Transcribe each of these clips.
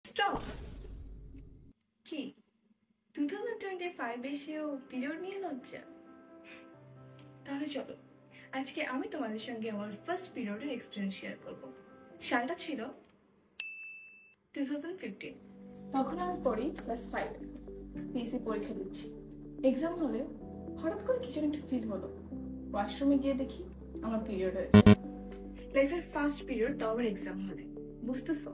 Stop. কি 2025 এসেও period নিয়ে লজ্জা? তাহলে চলো আজকে আমি তোমাদের সঙ্গে আমার ফার্স্ট পিরিয়ডের এক্সপিরিয়েন্স শেয়ার করব। সালটা ছিল 2015। তখন আমি পড়ি ক্লাস 5, পিএসসি পরীক্ষা দিচ্ছি। এক্সাম হলে হঠাৎ করে কিছু একটা ফিল হলো। ওয়াশরুমে গিয়ে দেখি আমার পিরিয়ড হয়েছে। লাইফের ফার্স্ট পিরিয়ড, তাও আবার এক্সাম হলে। বুঝতেছো?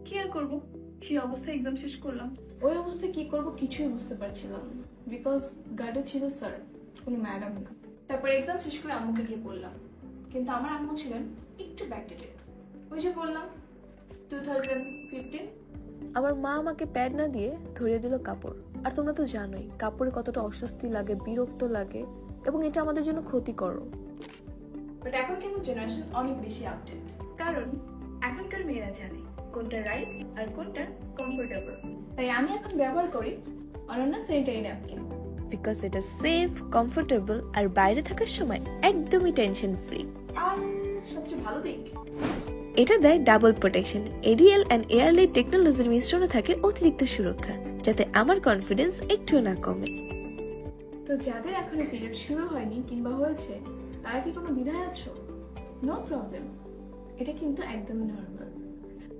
কি আর করবো, সেই অবস্থায় এক্সাম শেষ করলাম। ওই অবস্থায় কি করব কিছুই বুঝতে পারছিলাম না, বিকজ গাইডে ছিল স্যার, কোনো ম্যাডাম না। তারপর এক্সাম শেষ করে আম্মুকে গিয়ে বললাম, কিন্তু আমার আম্মু ছিলেন একটু ব্যাকডেটেড। ওই যে বললাম 2015। আমার মা আমাকে প্যাড না দিয়ে ধরিয়ে দিল কাপড়। আর তোমরা তো জানোই কাপড়ে কতটা অস্বস্তি লাগে, বিরক্ত লাগে, এবং এটা আমাদের জন্য ক্ষতিকর। বাট এখন কিন্তু জেনারেশন অনেক বেশি আপডেট, কারণ এখনকার মেয়েরা জানে কোনটা রাইট আর কোনটা কমফোর্টেবল। তাই আমি এখন ব্যবহার করি অনন্যা স্যানিটারি ন্যাপকিন, বিকজ এটা সেফ, কমফোর্টেবল আর বাইরে থাকার সময় একদমই টেনশন ফ্রি। আর সবচেয়ে ভালো দিক, এটা দেয় ডাবল প্রোটেকশন। এডিএল অ্যান্ড এয়ারলাইট টেকনোলজির মিশ্রণে থাকে অতিরিক্ত সুরক্ষা, যাতে আমার কনফিডেন্স একটুও না কমে। তো যাদের এখনো পিরিয়ড শুরু হয়নি কিংবা হয়েছে, তারা কি কোনো দ্বিধায় আছো? নো প্রবলেম, এটা কিন্তু একদমই নর্মাল।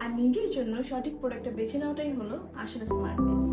আর নিজের জন্য সঠিক প্রোডাক্টটা বেছে নেওয়াটাই হলো আসলে স্মার্টনেস।